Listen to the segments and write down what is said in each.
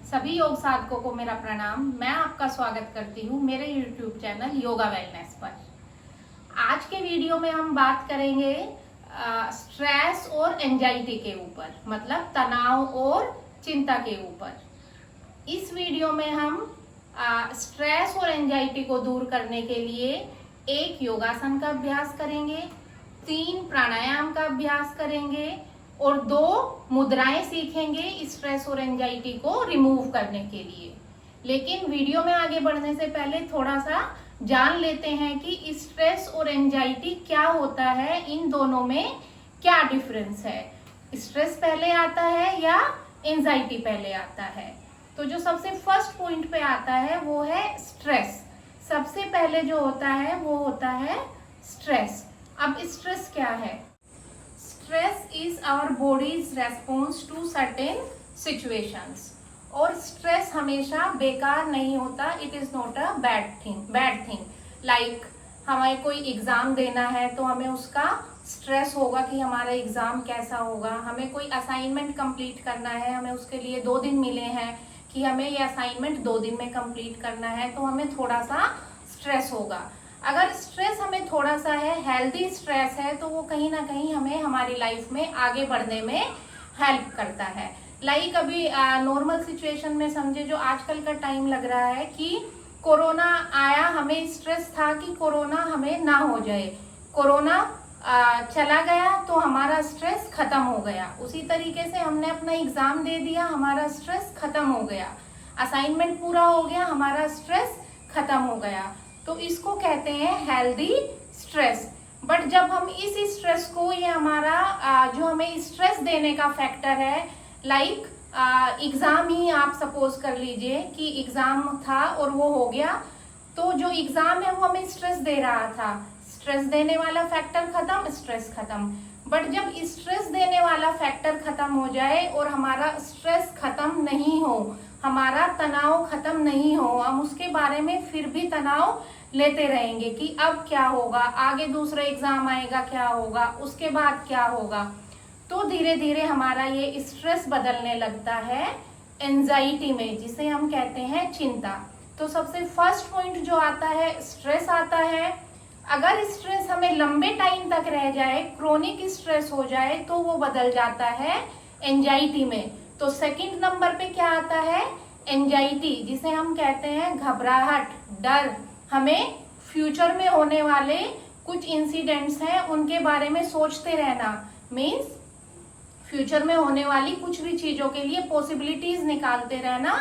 सभी योग साधकों को मेरा प्रणाम। मैं आपका स्वागत करती हूँ मेरे YouTube चैनल योगा वेलनेस पर। आज के वीडियो में हम बात करेंगे स्ट्रेस और एंजाइटी के ऊपर, मतलब तनाव और चिंता के ऊपर। इस वीडियो में हम स्ट्रेस और एंजाइटी को दूर करने के लिए एक योगासन का अभ्यास करेंगे, 3 प्राणायाम का अभ्यास करेंगे और 2 मुद्राएं सीखेंगे स्ट्रेस और एंजाइटी को रिमूव करने के लिए। लेकिन वीडियो में आगे बढ़ने से पहले थोड़ा सा जान लेते हैं कि स्ट्रेस और एंजाइटी क्या होता है, इन दोनों में क्या डिफरेंस है। स्ट्रेस पहले आता है या एंजाइटी पहले आता है? तो जो सबसे फर्स्ट पॉइंट पे आता है वो है स्ट्रेस। सबसे पहले जो होता है वो होता है स्ट्रेस। अब स्ट्रेस क्या है? Stress is our body's response to certain situations. और स्ट्रेस हमेशा बेकार नहीं होता, it is not a bad thing. Like हमें कोई एग्जाम देना है तो हमें उसका स्ट्रेस होगा कि हमारा एग्जाम कैसा होगा। हमें कोई असाइनमेंट कंप्लीट करना है, हमें उसके लिए 2 दिन मिले हैं कि हमें ये असाइनमेंट 2 दिन में कंप्लीट करना है, तो हमें थोड़ा सा स्ट्रेस होगा। अगर स्ट्रेस हमें थोड़ा सा है, हेल्दी स्ट्रेस है, तो वो कहीं ना कहीं हमें हमारी लाइफ में आगे बढ़ने में हेल्प करता है। लाइक अभी नॉर्मल सिचुएशन में समझे, जो आजकल का टाइम लग रहा है कि कोरोना आया, हमें स्ट्रेस था कि कोरोना हमें ना हो जाए। कोरोना चला गया तो हमारा स्ट्रेस खत्म हो गया। उसी तरीके से हमने अपना एग्जाम दे दिया, हमारा स्ट्रेस खत्म हो गया। असाइनमेंट पूरा हो गया, हमारा स्ट्रेस खत्म हो गया। तो इसको कहते हैं हेल्दी स्ट्रेस। बट जब हम इस स्ट्रेस को, ये हमारा जो हमें स्ट्रेस देने का फैक्टर है, लाइक एग्जाम ही आप सपोज कर लीजिए कि एग्जाम था और वो हो गया, तो जो एग्जाम है वो हमें स्ट्रेस दे रहा था, स्ट्रेस देने वाला फैक्टर खत्म, स्ट्रेस खत्म। बट जब स्ट्रेस देने वाला फैक्टर खत्म हो जाए और हमारा स्ट्रेस खत्म नहीं हो, हमारा तनाव खत्म नहीं हो, हम उसके बारे में फिर भी तनाव लेते रहेंगे कि अब क्या होगा, आगे दूसरा एग्जाम आएगा, क्या होगा, उसके बाद क्या होगा, तो धीरे धीरे हमारा ये स्ट्रेस बदलने लगता है एंजाइटी में, जिसे हम कहते हैं चिंता। तो सबसे फर्स्ट पॉइंट जो आता है, स्ट्रेस आता है। अगर स्ट्रेस हमें लंबे टाइम तक रह जाए, क्रोनिक स्ट्रेस हो जाए, तो वो बदल जाता है एंजाइटी में। तो सेकंड नंबर पे क्या आता है? एंजाइटी, जिसे हम कहते हैं घबराहट, डर। हमें फ्यूचर में होने वाले कुछ इंसिडेंट्स हैं उनके बारे में सोचते रहना, मीन्स फ्यूचर में होने वाली कुछ भी चीजों के लिए पॉसिबिलिटीज निकालते रहना,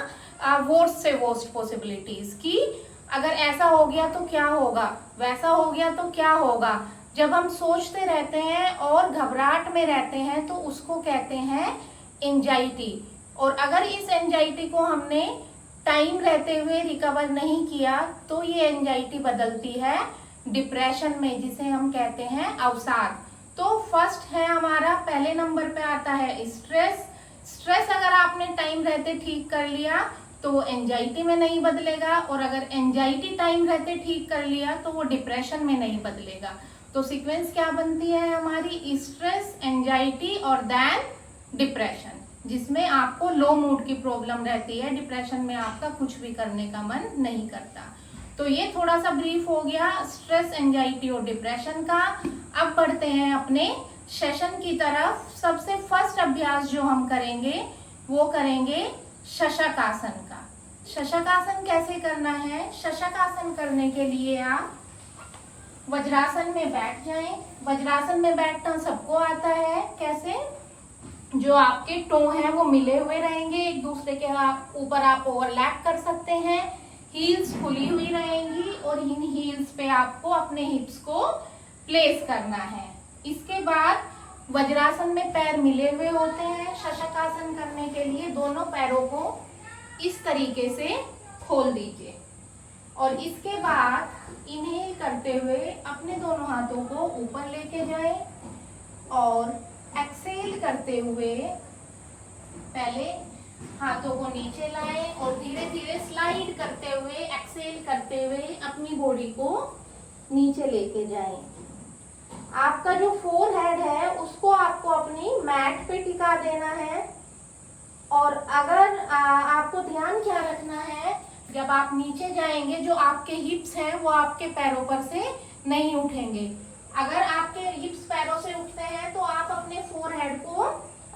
वर्स्ट से वर्स्ट पॉसिबिलिटीज, कि अगर ऐसा हो गया तो क्या होगा, वैसा हो गया तो क्या होगा। जब हम सोचते रहते हैं और घबराहट में रहते हैं तो उसको कहते हैं एंजाइटी। और अगर इस एंजाइटी को हमने टाइम रहते हुए रिकवर नहीं किया तो ये एंजाइटी बदलती है डिप्रेशन में, जिसे हम कहते हैं अवसाद। तो फर्स्ट है हमारा, पहले नंबर पे आता है स्ट्रेस। स्ट्रेस अगर आपने टाइम रहते ठीक कर लिया तो वो एंजाइटी में नहीं बदलेगा, और अगर एंजाइटी टाइम रहते ठीक कर लिया तो वो डिप्रेशन में नहीं बदलेगा। तो सीक्वेंस क्या बनती है हमारी? स्ट्रेस, एंजाइटी और देन डिप्रेशन, जिसमें आपको लो मूड की प्रॉब्लम रहती है, डिप्रेशन में आपका कुछ भी करने का मन नहीं करता। तो ये थोड़ा सा ब्रीफ हो गया स्ट्रेस, एंजाइटी और डिप्रेशन का। अब बढ़ते हैं अपने सेशन की तरफ। सबसे फर्स्ट अभ्यास जो हम करेंगे वो करेंगे शशकासन का। शशकासन कैसे करना है? शशकासन करने के लिए आप वज्रासन में बैठ जाएं। वज्रासन में बैठना सबको आता है। कैसे? जो आपके टो हैं वो मिले हुए रहेंगे एक दूसरे के ऊपर, आप ओवरलैप कर सकते हैं। हील्स खुली हुई रहेंगी और इन हील्स पे आपको अपने हिप्स को प्लेस करना है। इसके बाद वज्रासन में पैर मिले हुए होते हैं। शशकासन करने के लिए दोनों पैरों को इस तरीके से खोल दीजिए और इसके बाद इनहेल करते हुए अपने दोनों हाथों को ऊपर लेके जाएं और एक्सेल करते हुए पहले हाथों को नीचे लाएं और धीरे धीरे स्लाइड करते हुए, एक्सेल करते हुए अपनी बॉडी को नीचे लेके जाएं। आपका जो फोरहेड है उसको आपको अपनी मैट पे टिका देना है। और अगर आपको ध्यान क्या रखना है, जब आप नीचे जाएंगे जो आपके हिप्स हैं वो आपके पैरों पर से नहीं उठेंगे। अगर आपके हिप्स पैरों से उठते हैं तो आप अपने फोरहेड को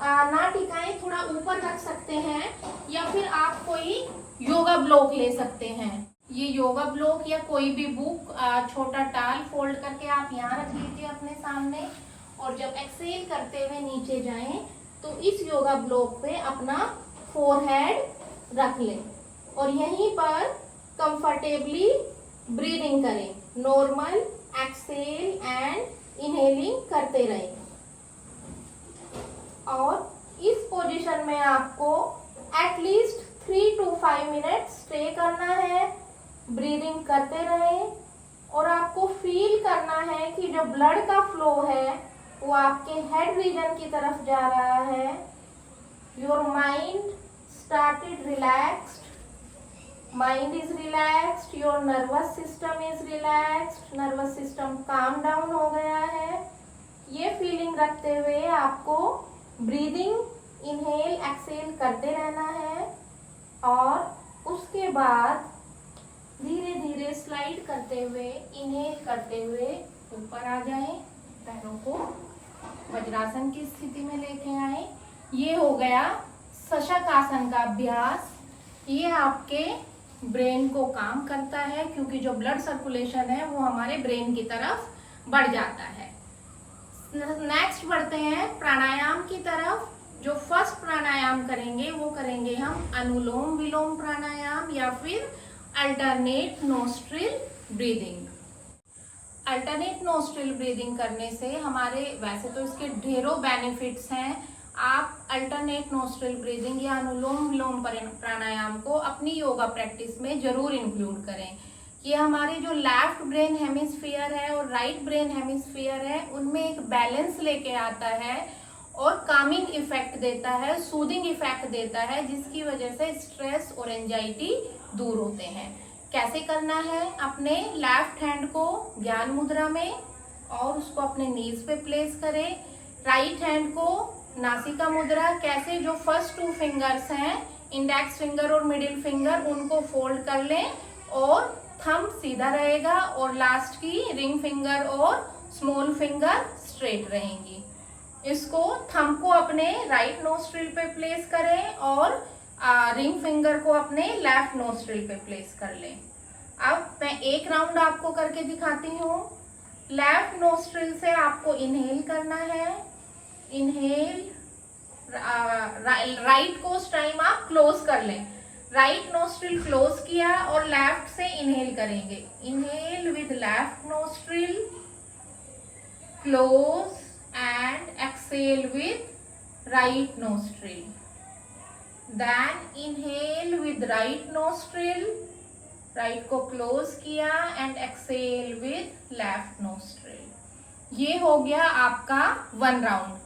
ना टिकाएं, थोड़ा ऊपर रख सकते हैं, या फिर आप कोई योगा ब्लॉक ले सकते हैं। ये योगा ब्लॉक या कोई भी बुक, छोटा टाल फोल्ड करके आप यहाँ रख लीजिए अपने सामने, और जब एक्सेल करते हुए नीचे जाएं तो इस योगा ब्लॉक पे अपना फोरहेड रख लें और यहीं पर कंफर्टेबली ब्रीदिंग करें। नॉर्मल एक्सेल एंड इनहेलिंग करते रहें और इस पोजीशन में आपको एटलीस्ट 3 to 5 मिनट स्टे करना है। ब्रीदिंग करते रहें और आपको फील करना है कि जो ब्लड का फ्लो है वो आपके हेड रीजन की तरफ जा रहा है। Your mind started relaxed, mind is relaxed, your nervous system is relaxed, nervous system calm down हो गया है। ये फीलिंग रखते हुए आपको ब्रीदिंग इनहेल एक्सेल करते रहना है और उसके बाद धीरे धीरे स्लाइड करते हुए, इनहेल करते हुए ऊपर आ जाएं, पैरों को वज्रासन की स्थिति में लेके आए। ये हो गया शशक आसन का अभ्यास। ये आपके ब्रेन को काम करता है क्योंकि जो ब्लड सर्कुलेशन है वो हमारे ब्रेन की तरफ बढ़ जाता है। नेक्स्ट बढ़ते हैं प्राणायाम की तरफ। जो फर्स्ट प्राणायाम करेंगे वो करेंगे हम अनुलोम विलोम प्राणायाम या फिर alternate nostril breathing. Alternate nostril breathing करने से हमारे, वैसे तो इसके ढेरों बेनिफिट्स हैं, आप अल्टरनेट नोस्ट्रिल ब्रीदिंग या अनुलोम विलोम प्राणायाम को अपनी योगा प्रैक्टिस में जरूर इंक्लूड करें। ये हमारे जो लेफ्ट ब्रेन हेमिस्फीयर है और राइट ब्रेन हेमिस्फीयर है उनमें एक बैलेंस लेके आता है और कामिंग इफेक्ट देता है, सूदिंग इफेक्ट देता है, जिसकी वजह से स्ट्रेस और एंजाइटी दूर होते हैं। कैसे करना है, अपने लेफ्ट हैंड को ज्ञान मुद्रा में और उसको अपने नीज पे प्लेस करें। राइट हैंड को नासिका मुद्रा, कैसे, जो फर्स्ट 2 फिंगर्स हैं इंडेक्स फिंगर और मिडिल फिंगर उनको फोल्ड कर लें और थंब सीधा रहेगा और लास्ट की रिंग फिंगर और स्मॉल फिंगर स्ट्रेट रहेंगी। इसको थंब को अपने राइट नोस्ट्रिल पे प्लेस करें और रिंग फिंगर को अपने लेफ्ट नोस्ट्रिल पे प्लेस कर लें। अब मैं एक राउंड आपको करके दिखाती हूँ। लेफ्ट नोस्ट्रिल से आपको इनहेल करना है। इनहेल, राइट को उस टाइम आप क्लोज कर लें। राइट नोस्ट्रिल क्लोज किया और लेफ्ट से इनहेल करेंगे। Inhale with left nostril, close and exhale with right nostril. Then inhale with right nostril, right को close किया and exhale with left nostril. ये हो गया आपका 1 राउंड।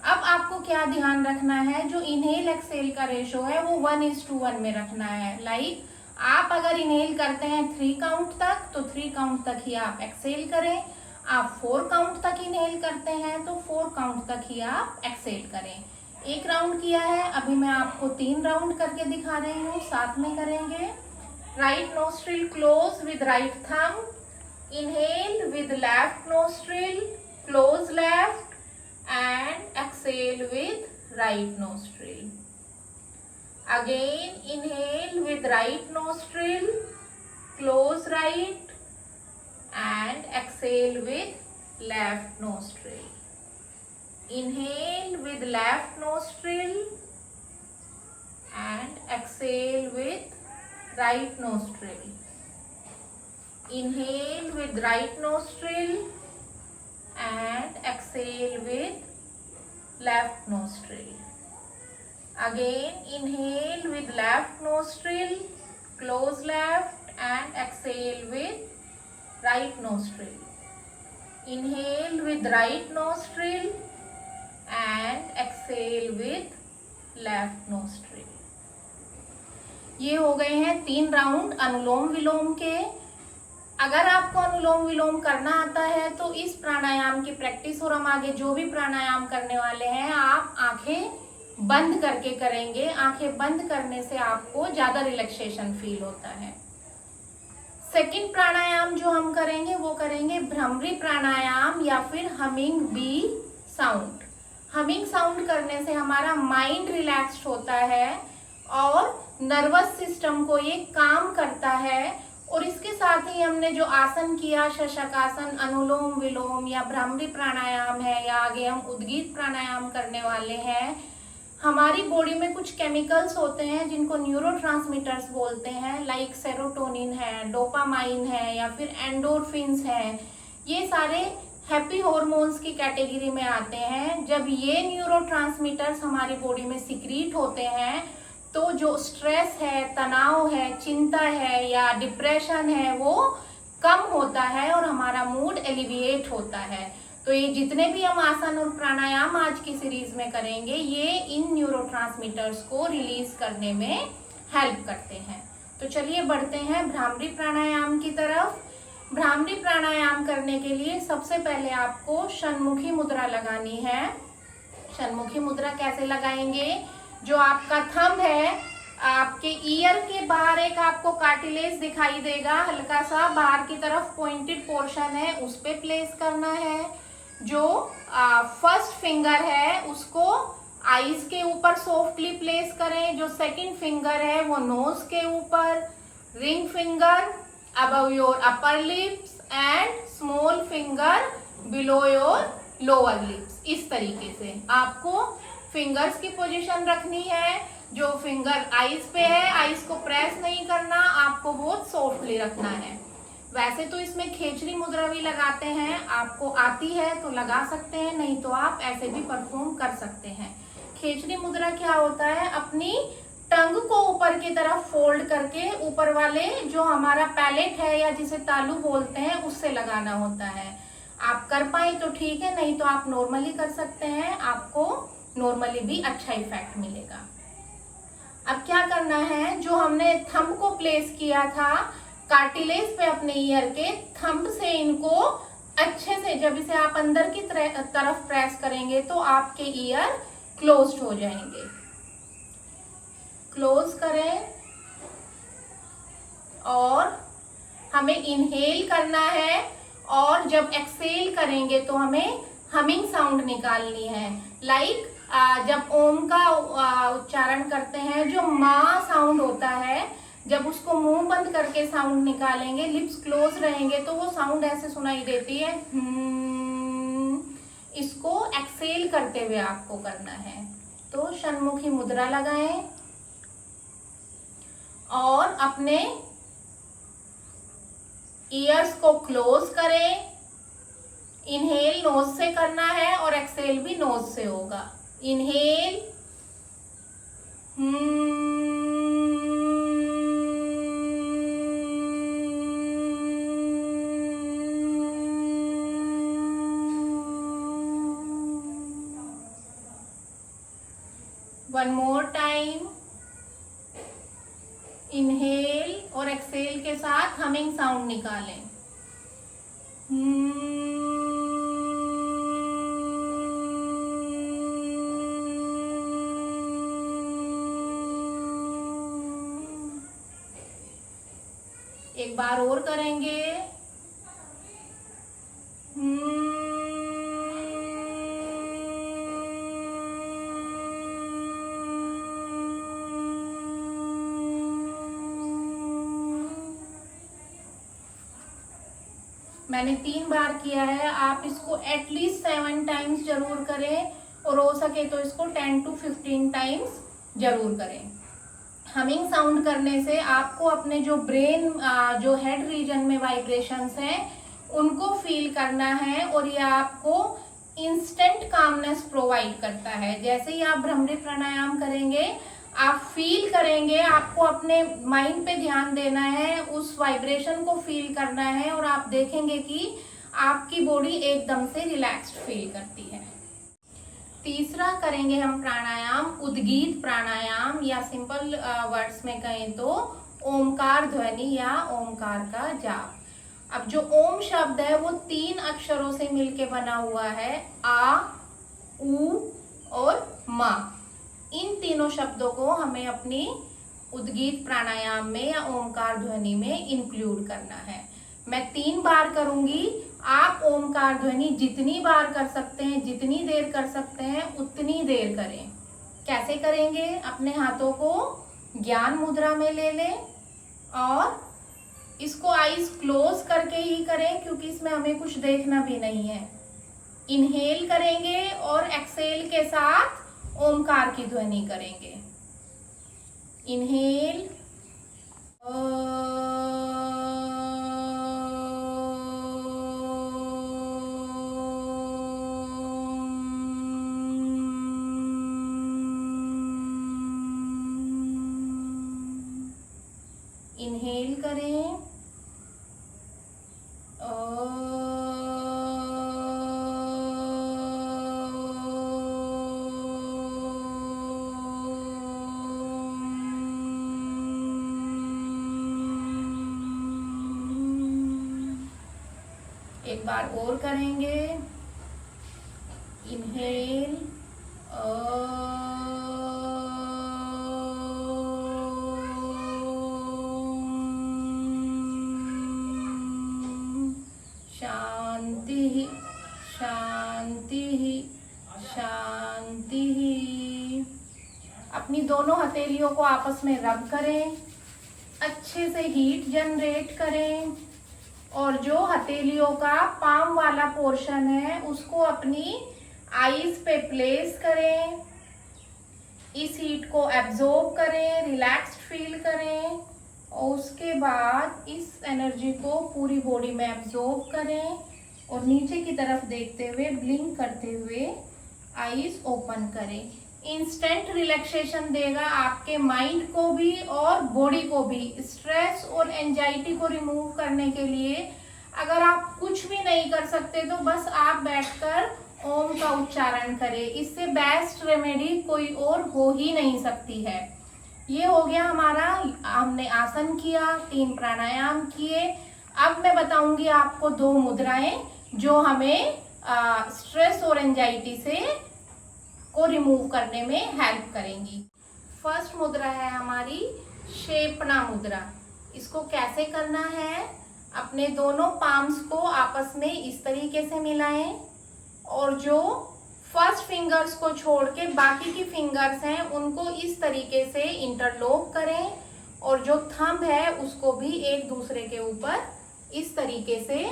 अब आपको क्या ध्यान रखना है, जो इनहेल एक्सेल का रेशो है वो 1:1 में रखना है। लाइक आप अगर इनहेल करते हैं 3 काउंट तक तो 3 काउंट तक ही आप एक्सेल करें। आप 4 काउंट तक इनहेल करते हैं तो 4 काउंट तक ही आप एक्सेल करें। 1 राउंड किया है, अभी मैं आपको 3 राउंड करके दिखा रही हूँ, साथ में करेंगे। Right nostril close with right thumb, inhale with left nostril, close left and exhale with right nostril. Again inhale with right nostril, close right and exhale with left nostril. Inhale with left nostril and exhale with right nostril. Inhale with right nostril and exhale with left nostril. Again inhale with left nostril, close left and exhale with right nostril. Inhale with right nostril and exhale with left nostril. ये हो गए हैं 3 round अनुलोम विलोम के। अगर आपको अनुलोम विलोम करना आता है तो इस प्राणायाम की प्रैक्टिस और हम आगे जो भी प्राणायाम करने वाले हैं, आप आंखें बंद करके करेंगे। आंखें बंद करने से आपको ज्यादा रिलैक्सेशन फील होता है। सेकंड प्राणायाम जो हम करेंगे वो करेंगे भ्रमरी प्राणायाम या फिर humming bee sound. Humming sound करने से हमारा माइंड रिलैक्स्ड होता है और नर्वस सिस्टम को ये काम करता है। और इसके साथ ही हमने जो आसन किया, शशकासन, अनुलोम विलोम या भ्रामरी प्राणायाम है, या आगे हम उद्गीत प्राणायाम करने वाले हैं, हमारी बॉडी में कुछ केमिकल्स होते हैं जिनको न्यूरोट्रांसमीटर्स बोलते हैं, लाइक सेरोटोनिन है, डोपामाइन है या फिर एंडोर्फिन्स हैं। ये सारे हैप्पी हॉर्मोन्स की कैटेगरी में आते हैं। जब ये न्यूरोट्रांसमीटर्स हमारी बॉडी में सिक्रीट होते हैं तो जो स्ट्रेस है, तनाव है, चिंता है या डिप्रेशन है वो कम होता है और हमारा मूड एलिविएट होता है। तो ये जितने भी हम आसन और प्राणायाम आज की सीरीज में करेंगे ये इन न्यूरोट्रांसमीटर्स को रिलीज करने में हेल्प करते हैं। तो चलिए बढ़ते हैं भ्रामरी प्राणायाम की तरफ। भ्रामरी प्राणायाम करने के लिए सबसे पहले आपको षण्मुखी मुद्रा लगानी है। षण्मुखी मुद्रा कैसे लगाएंगे? जो आपका थंब है, आपके ईयर के बाहर एक आपको कार्टिलेज दिखाई देगा, हल्का सा बाहर की तरफ पॉइंटेड पोर्शन है, उस पे प्लेस करना है। जो फर्स्ट फिंगर है उसको आईज के ऊपर सॉफ्टली प्लेस करें। जो सेकंड फिंगर है वो नोज के ऊपर, ring finger above your upper lips and small finger below your lower lips। इस तरीके से आपको फिंगर्स की पोजीशन रखनी है। जो फिंगर आईज पे है, आईज को प्रेस नहीं करना, आपको बहुत सॉफ्टली रखना है। वैसे तो इसमें खेचरी मुद्रा भी लगाते हैं, आपको आती है तो लगा सकते हैं, नहीं तो आप ऐसे भी परफॉर्म कर सकते हैं। खेचरी मुद्रा क्या होता है? अपनी टंग को ऊपर की तरफ फोल्ड करके ऊपर वाले जो हमारा पैलेट है या जिसे तालू बोलते हैं उससे लगाना होता है। आप कर पाए तो ठीक है, नहीं तो आप नॉर्मली कर सकते हैं, आपको नॉर्मली भी अच्छा इफेक्ट मिलेगा। अब क्या करना है? जो हमने थंब को प्लेस किया था कार्टिलेज पे अपने ईयर के, थंब से इनको अच्छे से, जब इसे आप अंदर की तरफ प्रेस करेंगे तो आपके ईयर क्लोज्ड हो जाएंगे। क्लोज करें और हमें इनहेल करना है और जब एक्सेल करेंगे तो हमें हमिंग साउंड निकालनी है। लाइक जब ओम का उच्चारण करते हैं, जो मा साउंड होता है, जब उसको मुंह बंद करके साउंड निकालेंगे, लिप्स क्लोज रहेंगे तो वो साउंड ऐसे सुनाई देती है। इसको एक्सेल करते हुए आपको करना है। तो षण्मुखी मुद्रा लगाएं और अपने ईयर्स को क्लोज करें। इनहेल नोज से करना है और एक्सेल भी नोज से होगा। Inhale, 1 more time. इनहेल और एक्सेल के साथ हमिंग साउंड निकालें। एक बार और करेंगे। मैंने 3 बार किया है, आप इसको एटलीस्ट 7 टाइम्स जरूर करें और हो सके तो इसको 10 to 15 टाइम्स जरूर करें। हमिंग साउंड करने से आपको अपने जो ब्रेन, जो हेड रीजन में वाइब्रेशंस हैं उनको फील करना है और ये आपको इंस्टेंट कामनेस प्रोवाइड करता है। जैसे ही आप भ्रमरी प्राणायाम करेंगे आप फील करेंगे, आपको अपने माइंड पे ध्यान देना है, उस वाइब्रेशन को फील करना है और आप देखेंगे कि आपकी बॉडी एकदम से रिलैक्स्ड फील करती है। तीसरा करेंगे हम प्राणायाम उद्गीत प्राणायाम, या सिंपल वर्ड्स में कहें तो ओमकार ध्वनि या ओमकार का जाप। अब जो ओम शब्द है वो 3 अक्षरों से मिलके बना हुआ है, आ, उ और मा। इन तीनों शब्दों को हमें अपनी उद्गीत प्राणायाम में या ओमकार ध्वनि में इंक्लूड करना है। मैं 3 बार करूंगी, आप ओमकार ध्वनि जितनी बार कर सकते हैं, जितनी देर कर सकते हैं उतनी देर करें। कैसे करेंगे? अपने हाथों को ज्ञान मुद्रा में ले लें और इसको आईज क्लोज करके ही करें, क्योंकि इसमें हमें कुछ देखना भी नहीं है। इनहेल करेंगे और एक्सेल के साथ ओमकार की ध्वनि करेंगे। इनहेल इनहेल करें, एक बार और करेंगे। इनहेल शांति शांति शांति। अपनी दोनों हथेलियों को आपस में रब करें, अच्छे से हीट जनरेट करें और जो हथेलियों का पाम वाला पोर्शन है उसको अपनी आईज पे प्लेस करें। इस हीट को एब्जॉर्ब करें, रिलैक्स्ड फील करें और उसके बाद इस एनर्जी को पूरी बॉडी में एब्जॉर्ब करें और नीचे की तरफ देखते हुए, ब्लिंक करते हुए आईज ओपन करें। इंस्टेंट रिलैक्सेशन देगा आपके माइंड को भी और बॉडी को भी। स्ट्रेस और एंजाइटी को रिमूव करने के लिए अगर आप कुछ भी नहीं कर सकते तो बस आप बैठकर ओम का उच्चारण करें। इससे बेस्ट रेमेडी कोई और हो ही नहीं सकती है। ये हो गया हमारा, हमने आसन किया, 3 प्राणायाम किए। अब मैं बताऊंगी आपको 2 मुद्राएं जो हमें स्ट्रेस और एंजाइटी से को रिमूव करने में हेल्प करेंगी। फर्स्ट मुद्रा है हमारी शेपना मुद्रा। इसको कैसे करना है? अपने दोनों पाम्स को आपस में इस तरीके से मिलाएं और जो फर्स्ट फिंगर्स को छोड़ के बाकी की फिंगर्स हैं उनको इस तरीके से इंटरलॉक करें और जो थंब है उसको भी एक दूसरे के ऊपर इस तरीके से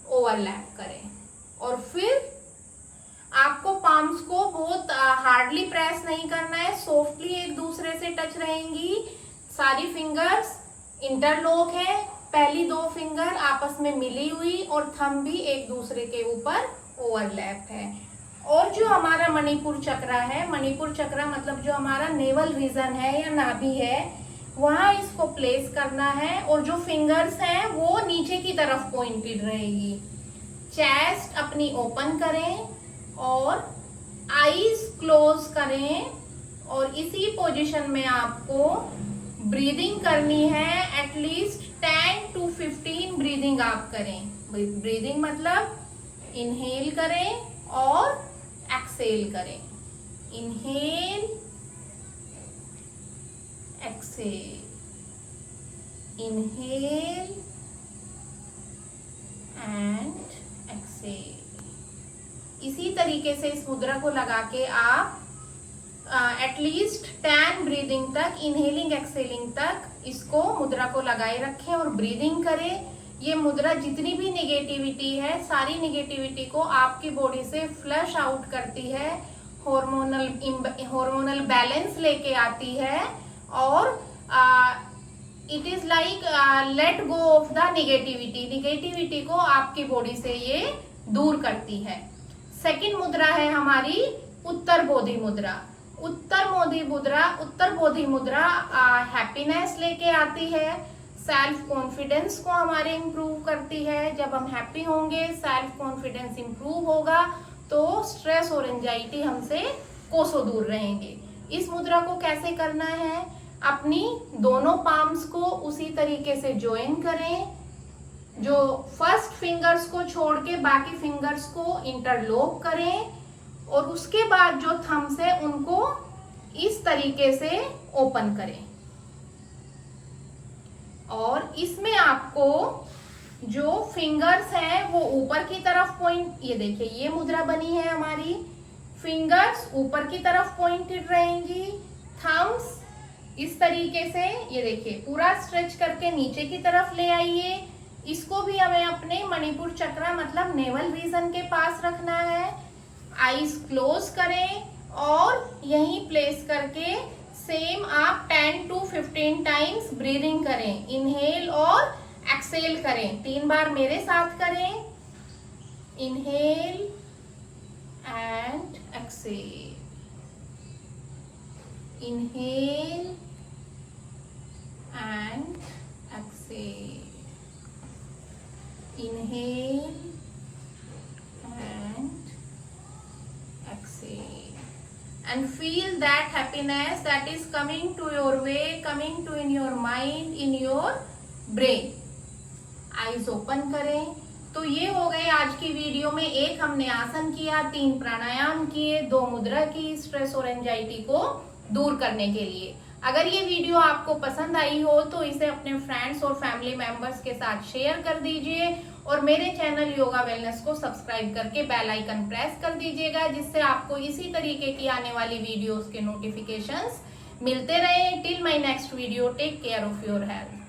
ओवरलैप करें। और फिर आपको पाम्स को बहुत हार्डली प्रेस नहीं करना है, सॉफ्टली एक दूसरे से टच रहेंगी। सारी फिंगर्स इंटरलॉक है, पहली 2 फिंगर आपस में मिली हुई और थंब भी एक दूसरे के ऊपर ओवरलैप है। और जो हमारा मणिपुर चक्र है, मणिपुर चक्र मतलब जो हमारा नेवल रीजन है या नाभि है, वहां इसको प्लेस करना है और जो फिंगर्स हैं वो नीचे की तरफ पॉइंटेड रहेगी। चेस्ट अपनी ओपन करें और आईज क्लोज करें और इसी पोजीशन में आपको ब्रीदिंग करनी है। एटलीस्ट 10 to 15 ब्रीदिंग आप करें। ब्रीदिंग मतलब इनहेल करें और एक्सेल करें। Inhale, exhale, inhale and exhale. इसी तरीके से इस मुद्रा को लगा के आप एटलीस्ट 10 ब्रीदिंग तक, इनहेलिंग एक्सेलिंग तक इसको मुद्रा को लगाए रखें और ब्रीदिंग करें। ये मुद्रा जितनी भी नेगेटिविटी है, सारी नेगेटिविटी को आपकी बॉडी से फ्लश आउट करती है, हार्मोनल बैलेंस लेके आती है और it is like let go of the negativity को आपकी बॉडी से ये दूर करती है। सेकंड मुद्रा है हमारी उत्तर बोधि मुद्रा। उत्तर बोधि मुद्रा हैप्पीनेस लेके आती है, सेल्फ कॉन्फिडेंस को हमारे इम्प्रूव करती है। जब हम हैप्पी होंगे, सेल्फ कॉन्फिडेंस इम्प्रूव होगा तो स्ट्रेस और एंजाइटी हमसे कोसों दूर रहेंगे। इस मुद्रा को कैसे करना है? अपनी दोनों पाम्स को उसी तरीके से ज्वाइन करें, जो फर्स्ट फिंगर्स को छोड़ के बाकी फिंगर्स को इंटरलॉक करें और उसके बाद जो थम्स है उनको इस तरीके से ओपन करें। और इसमें आपको जो फिंगर्स हैं वो ऊपर की तरफ पॉइंट, ये देखिए ये मुद्रा बनी है हमारी, फिंगर्स ऊपर की तरफ पॉइंटेड रहेंगी, थम्स इस तरीके से, ये देखिए पूरा स्ट्रेच करके नीचे की तरफ ले आइए। इसको भी हमें अपने मणिपुर चक्र मतलब नेवल रीजन के पास रखना है। आईज क्लोज करें और यहीं प्लेस करके सेम आप 10 to 15 टाइम्स ब्रीदिंग करें, इनहेल और एक्सेल करें। 3 बार मेरे साथ करें, inhale and exhale, inhale and exhale, inhale and exhale, and feel that happiness that is coming to your way, coming to in your mind, in your brain. Eyes open करें। तो ये हो गए आज की वीडियो में, एक हमने आसन किया, 3 प्राणायाम किए, 2 मुद्रा की स्ट्रेस और एंजाइटी को दूर करने के लिए। अगर ये वीडियो आपको पसंद आई हो तो इसे अपने फ्रेंड्स और फैमिली मेंबर्स के साथ शेयर कर दीजिए और मेरे चैनल योगा वेलनेस को सब्सक्राइब करके बेल आइकन प्रेस कर दीजिएगा, जिससे आपको इसी तरीके की आने वाली वीडियोस के नोटिफिकेशंस मिलते रहे। Till my next video, take care of your health.